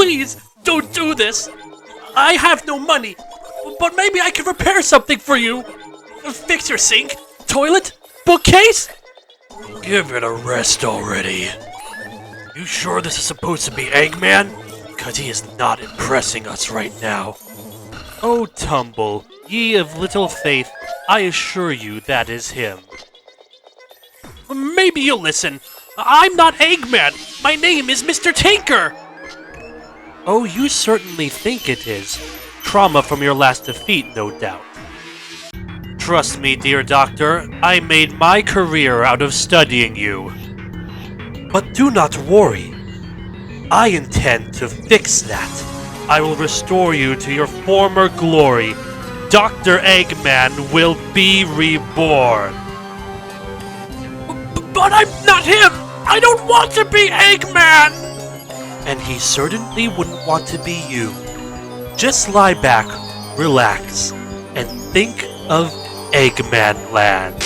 Please, don't do this. I have no money, but maybe I can repair something for you. Fix your sink, toilet, bookcase? Give it a rest already. You sure this is supposed to be Eggman? Because he is not impressing us right now. Oh, Tumble, ye of little faith, I assure you that is him. Maybe you'll listen. I'm not Eggman. My name is Mr. Tinker. Oh, you certainly think it is. Trauma from your last defeat, no doubt. Trust me, dear doctor, I made my career out of studying you. But do not worry. I intend to fix that. I will restore you to your former glory. Dr. Eggman will be reborn. But I'm not him! I don't want to be Eggman! And he certainly wouldn't want to be you. Just lie back, relax, and think of Eggman Land.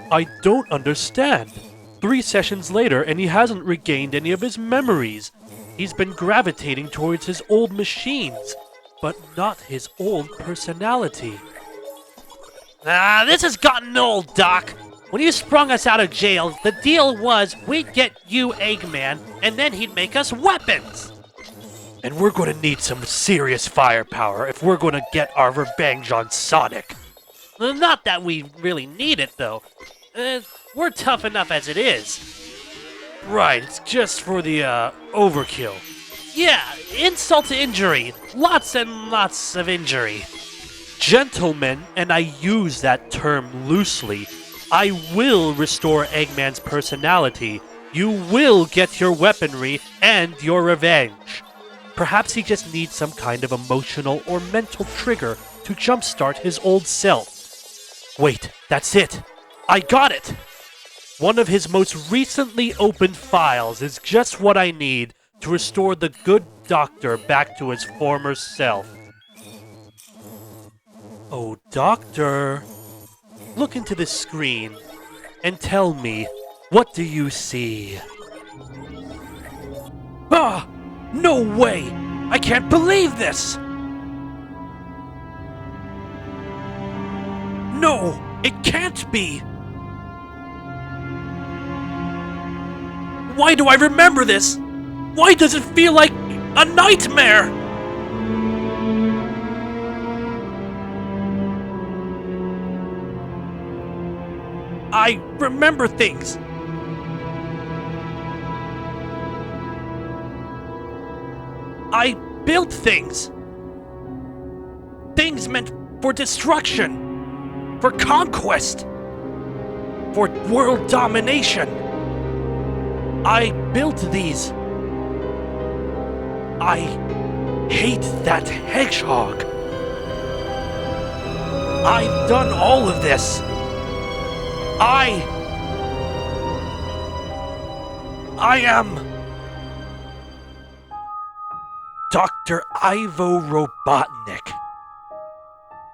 I don't understand. 3 sessions later and he hasn't regained any of his memories. He's been gravitating towards his old machines, but not his old personality. This has gotten old, Doc. When you sprung us out of jail, the deal was we'd get you Eggman, and then he'd make us weapons. And we're going to need some serious firepower if we're going to get our revenge on Sonic. Not that we really need it, though. We're tough enough as it is. Right, it's just for the, overkill. Yeah, insult to injury. Lots and lots of injury. Gentlemen, and I use that term loosely, I will restore Eggman's personality. You will get your weaponry and your revenge. Perhaps he just needs some kind of emotional or mental trigger to jumpstart his old self. Wait, that's it. I got it! One of his most recently opened files is just what I need to restore the good doctor back to his former self. Oh, doctor, look into the screen and tell me, what do you see? Ah! No way! I can't believe this! No, it can't be! Why do I remember this? Why does it feel like a nightmare? I remember things. I built things. Things meant for destruction, for conquest, for world domination. I built these. I hate that hedgehog. I've done all of this. I am Dr. Ivo Robotnik.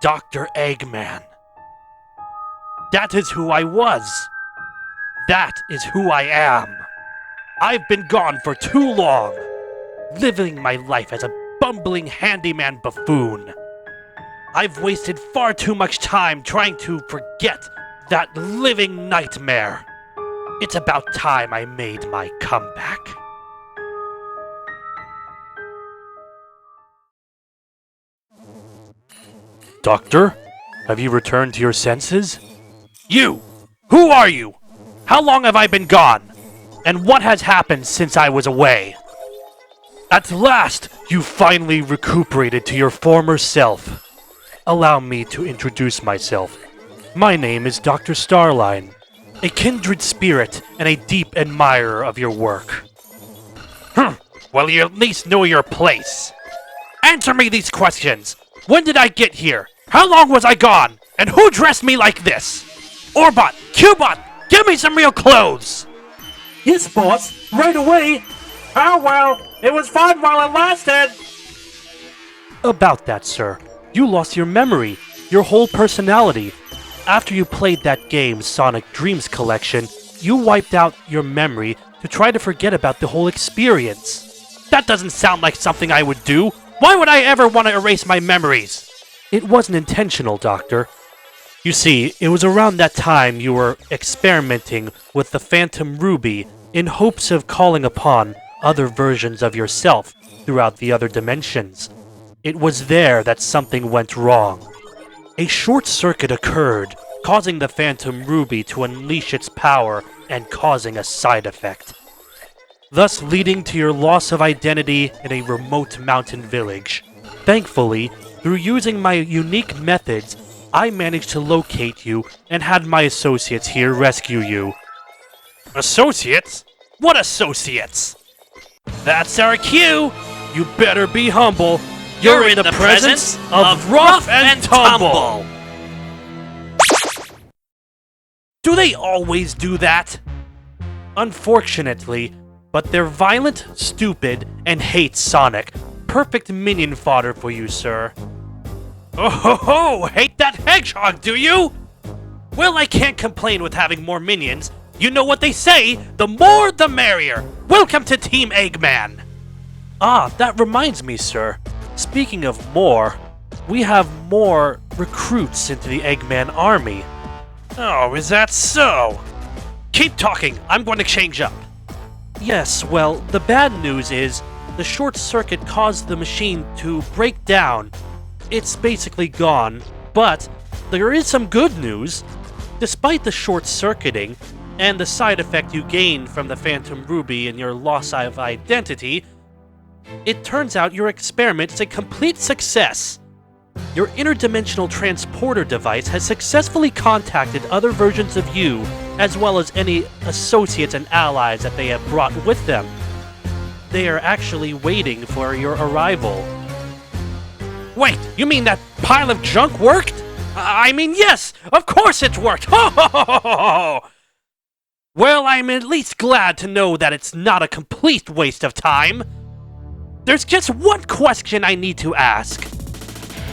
Dr. Eggman. That is who I was. That is who I am. I've been gone for too long, living my life as a bumbling handyman buffoon. I've wasted far too much time trying to forget that living nightmare. It's about time I made my comeback. Doctor, have you returned to your senses? You! Who are you? How long have I been gone? And what has happened since I was away? At last, you finally recuperated to your former self. Allow me to introduce myself. My name is Dr Starline, a kindred spirit and a deep admirer of your work. Well, you at least know your place. Answer me these questions. When did I get here? How long was I gone? And who dressed me like this? Orbot, Cubot, give me some real clothes! Yes, boss, right away. Oh, well, it was fun while it lasted. About that, sir. You lost your memory, your whole personality. After you played that game, Sonic Dreams Collection, you wiped out your memory to try to forget about the whole experience. That doesn't sound like something I would do. Why would I ever want to erase my memories? It wasn't intentional, Doctor. You see, it was around that time you were experimenting with the Phantom Ruby in hopes of calling upon other versions of yourself throughout the other dimensions. It was there that something went wrong. A short circuit occurred, causing the Phantom Ruby to unleash its power and causing a side effect, thus leading to your loss of identity in a remote mountain village. Thankfully, through using my unique methods, I managed to locate you and had my associates here rescue you. Associates? What associates? That's our cue! You better be humble. You're in the presence of Rough and Tumble! Do they always do that? Unfortunately, but they're violent, stupid, and hate Sonic. Perfect minion fodder for you, sir. Oh ho ho! Hate that Hedgehog, do you? Well, I can't complain with having more minions. You know what they say, the more the merrier. Welcome to Team Eggman. Ah, that reminds me, sir. Speaking of more, we have more recruits into the Eggman army. Oh, is that so? Keep talking, I'm going to change up. Yes, well, the bad news is the short circuit caused the machine to break down. It's basically gone, but there is some good news. Despite the short circuiting and the side effect you gained from the Phantom Ruby and your loss of identity, it turns out your experiment is a complete success. Your interdimensional transporter device has successfully contacted other versions of you, as well as any associates and allies that they have brought with them. They are actually waiting for your arrival. Wait, you mean that pile of junk worked? I mean, yes, of course it worked! Ho ho ho ho ho! Well, I'm at least glad to know that it's not a complete waste of time. There's just one question I need to ask.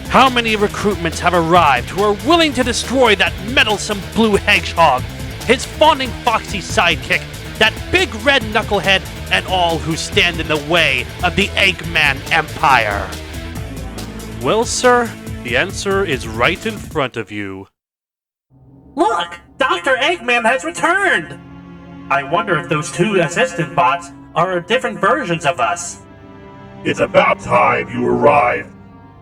How many recruitments have arrived who are willing to destroy that meddlesome blue hedgehog, his fawning foxy sidekick, that big red knucklehead, and all who stand in the way of the Eggman Empire? Well, sir, the answer is right in front of you. Look, Dr. Eggman has returned. I wonder if those two assistant bots are different versions of us. It's about time you arrived.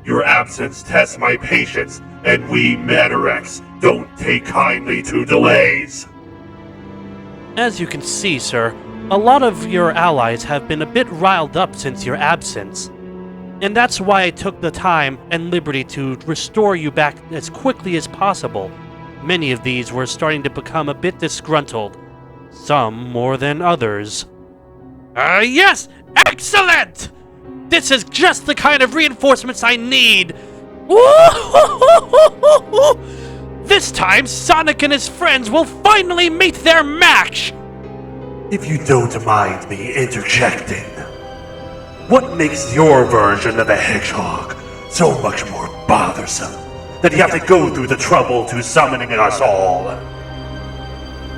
Your absence tests my patience, and we Metarex don't take kindly to delays. As you can see, sir, a lot of your allies have been a bit riled up since your absence. And that's why I took the time and liberty to restore you back as quickly as possible. Many of these were starting to become a bit disgruntled. Some more than others. Yes! Excellent! This is just the kind of reinforcements I need! This time, Sonic and his friends will finally meet their match! If you don't mind me interjecting, what makes your version of the Hedgehog so much more bothersome that you have to go through the trouble to summoning us all?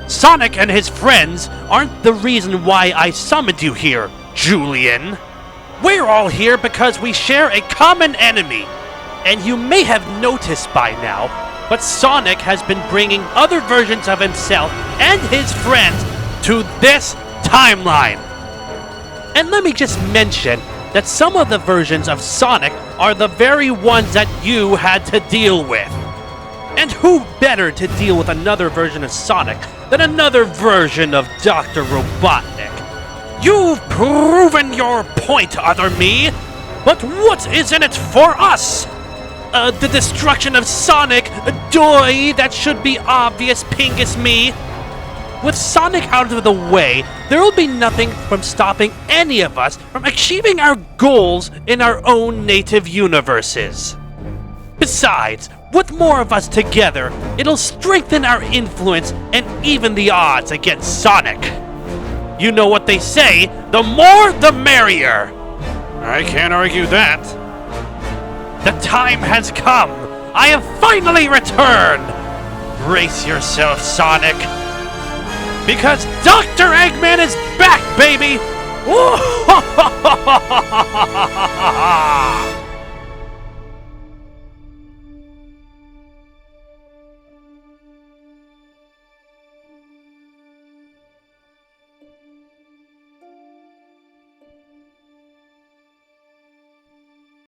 Sonic and his friends aren't the reason why I summoned you here, Julian. We're all here because we share a common enemy. And you may have noticed by now, but Sonic has been bringing other versions of himself and his friends to this timeline. And let me just mention, that some of the versions of Sonic are the very ones that you had to deal with. And who better to deal with another version of Sonic than another version of Dr. Robotnik? You've proven your point, other me, but what is in it for us? The destruction of Sonic, doy, that should be obvious, Pingus me. With Sonic out of the way, there will be nothing from stopping any of us from achieving our goals in our own native universes. Besides, with more of us together, it'll strengthen our influence and even the odds against Sonic. You know what they say, the more the merrier. I can't argue that. The time has come. I have finally returned. Brace yourself, Sonic. Because Dr. Eggman is back, baby!